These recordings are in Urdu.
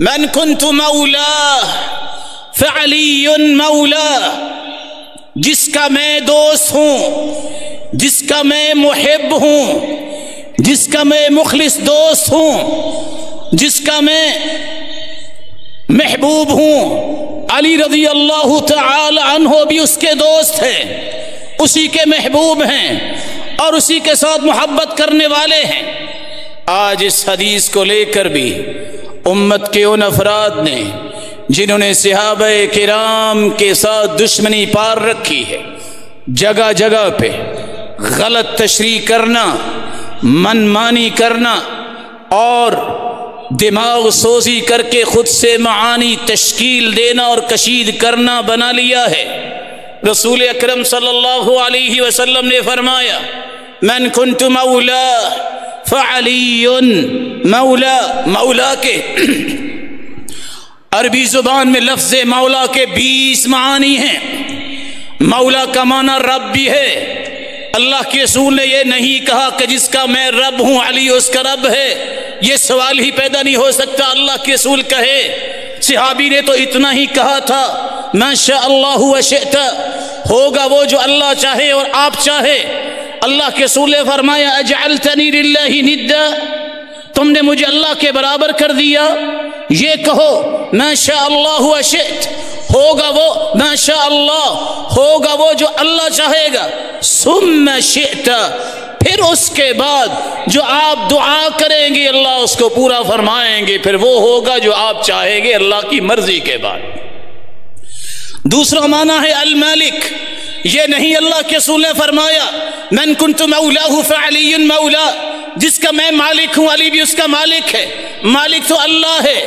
من کنت مولا فعلی مولا، جس کا میں دوست ہوں، جس کا میں محب ہوں، جس کا میں مخلص دوست ہوں، جس کا میں محبوب ہوں، علی رضی اللہ تعالی عنہ بھی اس کے دوست ہیں، اسی کے محبوب ہیں اور اسی کے ساتھ محبت کرنے والے ہیں۔ آج اس حدیث کو لے کر بھی امت کے ان افراد نے جنہوں نے صحابہ کرام کے ساتھ دشمنی پار رکھی ہے، جگہ جگہ پہ غلط تشریح کرنا، من مانی کرنا اور دماغ سوزی کر کے خود سے معانی تشکیل دینا اور کشید کرنا بنا لیا ہے۔ رسول اکرم صلی اللہ علیہ وسلم نے فرمایا من کنت مولا فعلی مولا۔ مولا کے عربی زبان میں لفظ مولا کے 20 معانی ہیں۔ مولا کا معنی رب بھی ہے۔ اللہ کے رسول نے یہ نہیں کہا کہ جس کا میں رب ہوں علی اس کا رب ہے، یہ سوال ہی پیدا نہیں ہو سکتا۔ اللہ کے رسول کہے، صحابی نے تو اتنا ہی کہا تھا ما شاء اللہ وشئت، ہوگا وہ جو اللہ چاہے اور آپ چاہے۔ اللہ کے رسول نے فرمایا اجعلتنی للہ ندا، تم نے مجھے اللہ کے برابر کر دیا۔ یہ کہو ما شاء اللہ وشئت، ہوگا وہ ما شاء اللہ، ہوگا وہ جو اللہ چاہے گا۔ ثم شئت، پھر اس کے بعد جو آپ دعا کریں گے اللہ اس کو پورا فرمائیں گے، پھر وہ ہوگا جو آپ چاہیں گے اللہ کی مرضی کے بعد۔ دوسرا معنی ہے المالک، یہ نہیں اللہ کے رسول نے فرمایا من کنت مولاہ فعلی مولا، جس کا میں مالک ہوں علی بھی اس کا مالک ہے، مالک تو اللہ ہے۔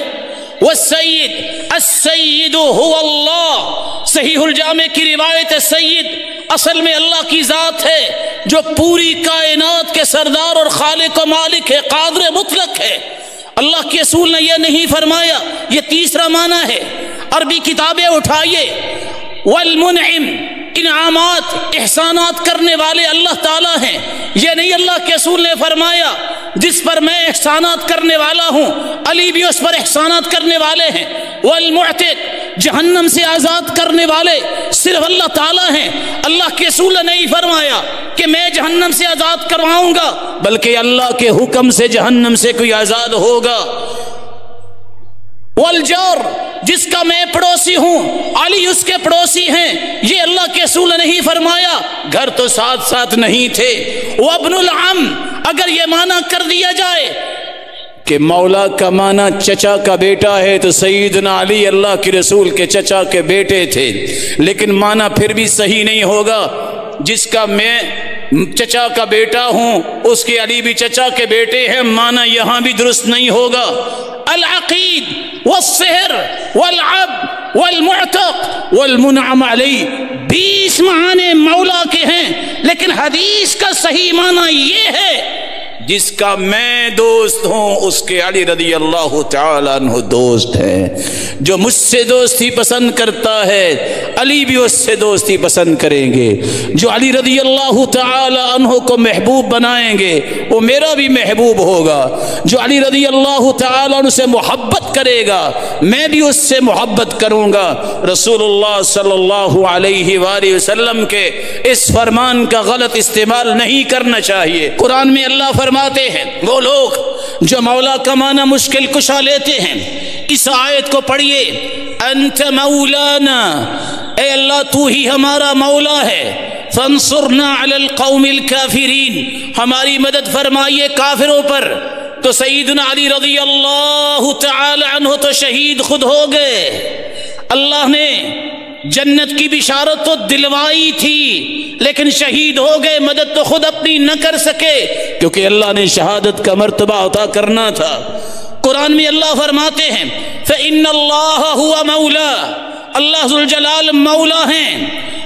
والسید، السید هو اللہ، صحیح الجامع کی روایت ہے سید اصل میں اللہ کی ذات ہے جو پوری کائنات کے سردار اور خالق و مالک ہے، قادر مطلق ہے۔ اللہ کے رسول نے یہ نہیں فرمایا، یہ تیسرا معنی ہے۔ عربی کتابیں اٹھائیے، والمنعم، انعامات احسانات کرنے والے اللہ تعالیٰ ہیں۔ یہ نہیں اللہ کے رسول نے فرمایا جس پر میں احسانات کرنے والا ہوں علی بھی اس پر احسانات کرنے والے ہیں۔ والمعتق، جہنم سے آزاد کرنے والے صرف اللہ تعالیٰ ہیں۔ اللہ کے رسول نے نہیں فرمایا کہ میں جہنم سے آزاد کرواؤں گا، بلکہ اللہ کے حکم سے جہنم سے کوئی آزاد ہوگا۔ والجار، جس کا میں پڑوسی ہوں علی اس کے پڑوسی ہیں، یہ اللہ کے رسول نے نہیں فرمایا، گھر تو ساتھ ساتھ نہیں تھے۔ وابن العم، اگر یہ معنی کر دیا جائے کہ مولا کا معنی چچا کا بیٹا ہے تو سیدنا علی اللہ کے رسول کے چچا کے بیٹے تھے، لیکن معنی پھر بھی صحیح نہیں ہوگا۔ جس کا میں چچا کا بیٹا ہوں اس کے علی بھی چچا کے بیٹے ہیں، معنی یہاں بھی درست نہیں ہوگا۔ العقید والسحر والعبد والمعتق والمنعم علی، 20 معنی مولا کے ہیں، لیکن حدیث کا صحیح معنی یہ ہے جس کا میں دوست ہوں اس کے علی رضی اللہ تعالی عنہ دوست ہے۔ جو مجھ سے دوستی پسند کرتا ہے علی بھی اس سے دوستی پسند کریں گے۔ جو علی رضی اللہ تعالی عنہ کو محبوب بنائیں گے وہ میرا بھی محبوب ہوگا۔ جو علی رضی اللہ تعالی عنہ سے محبت کرے گا میں بھی اس سے محبت کروں گا۔ رسول اللہ صلی اللہ علیہ وآلہ وسلم کے اس فرمان کا غلط استعمال نہیں کرنا چاہیے۔ قرآن میں اللہ فرماتے ہیں وہ لوگ جو مولا کا معنی مشکل کشا لیتے ہیں، اس آیت کو پڑھیے، انت مولانا، اے اللہ تو ہی ہمارا مولا ہے، فانصرنا علی القوم الکافرین، ہماری مدد فرمائیے کافروں پر۔ تو سیدنا علی رضی اللہ تعالی عنہ تو شہید خود ہو گئے، اللہ نے جنت کی بشارت تو دلوائی تھی لیکن شہید ہو گئے، مدد تو خود اپنی نہ کر سکے کیونکہ اللہ نے شہادت کا مرتبہ عطا کرنا تھا۔ قرآن میں اللہ فرماتے ہیں فإن اللہ هو مولا، اللہ ذوالجلال مولا ہیں،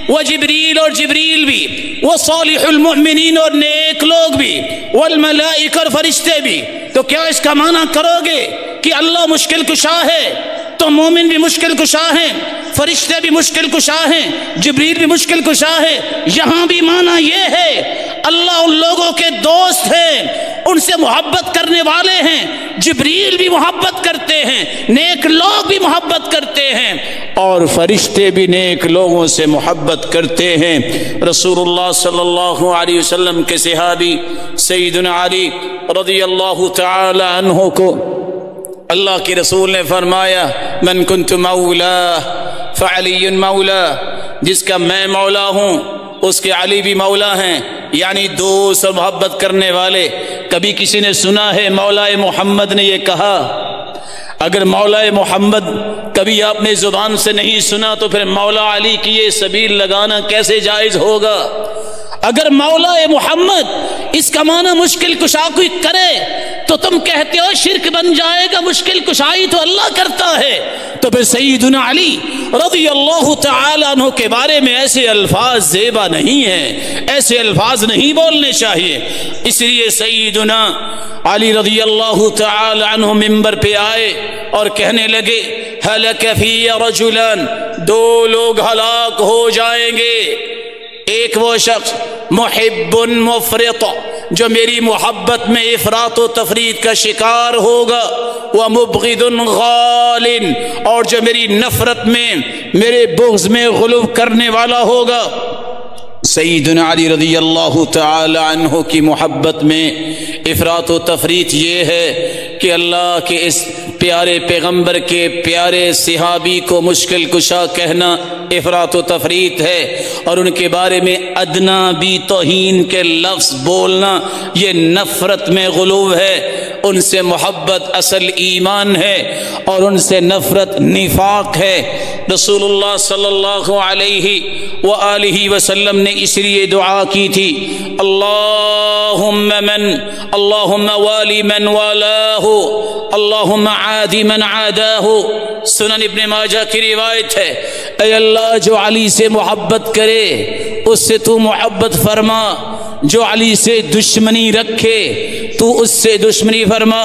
وہ جبریل اور جبریل بھی، وہ صالح المؤمنین اور نیک لوگ بھی، والملائکہ اور فرشتے بھی۔ تو کیا اس کا معنی کرو گے کہ اللہ مشکل کشا ہے تو مومن بھی مشکل کشا ہیں، فرشتے بھی مشکل کشا ہیں، جبریل بھی مشکل کشا ہے؟ یہاں بھی معنی یہ ہے اللہ ان لوگوں کے دوست ہیں، ان سے محبت کرنے والے ہیں، جبریل بھی محبت کرتے ہیں، نیک لوگ بھی محبت کرتے ہیں، اور فرشتے بھی نیک لوگوں سے محبت کرتے ہیں۔ رسول اللہ صلی اللہ علیہ وسلم کے صحابی سیدنا علی رضی اللہ تعالی عنہ کو اللہ کے رسول نے فرمایا من کنت مولا فعلی مولا، جس کا میں مولا ہوں اس کے علی بھی مولا ہیں، یعنی دوست اور محبت کرنے والے۔ کبھی کسی نے سنا ہے مولا محمد نے یہ کہا؟ اگر مولا محمد کبھی آپ نے زبان سے نہیں سنا تو پھر مولا علی کی یہ سبیل لگانا کیسے جائز ہوگا؟ اگر مولا محمد اس کا معنی مشکل کشا کوئی کرے تو تم کہتے ہو شرک بن جائے گا، مشکل کشائی تو اللہ کرتا ہے، تو پھر سیدنا علی رضی اللہ تعالی عنہ کے بارے میں ایسے الفاظ زیبا نہیں ہیں، ایسے الفاظ نہیں بولنے چاہیے۔ اس لیے سیدنا علی رضی اللہ تعالی عنہ منبر پہ آئے اور کہنے لگے ہلک فی رجلان، دو لوگ ہلاک ہو جائیں گے، ایک وہ شخص محب مفرط جو میری محبت میں افراط و تفریط کا شکار ہوگا، ومبغض غال اور جو میری نفرت میں میرے بغض میں غلو کرنے والا ہوگا۔ سیدنا علی رضی اللہ تعالی عنہ کی محبت میں افراط و تفریط یہ ہے کہ اللہ کے اس پیارے پیغمبر کے پیارے صحابی کو مشکل کشا کہنا افراط و تفریط ہے، اور ان کے بارے میں ادنا بھی توہین کے لفظ بولنا یہ نفرت میں غلو ہے۔ ان سے محبت اصل ایمان ہے اور ان سے نفرت نفاق ہے۔ رسول اللہ صلی اللہ علیہ وآلہ وسلم نے اس لیے دعا کی تھی اللہم والی من والاہ اللہم عادی من عاداہ۔ سنن ابن ماجہ کی روایت ہے، اے اللہ جو علی سے محبت کرے اس سے تو محبت فرما، جو علی سے دشمنی رکھے تو اس سے دشمنی فرما۔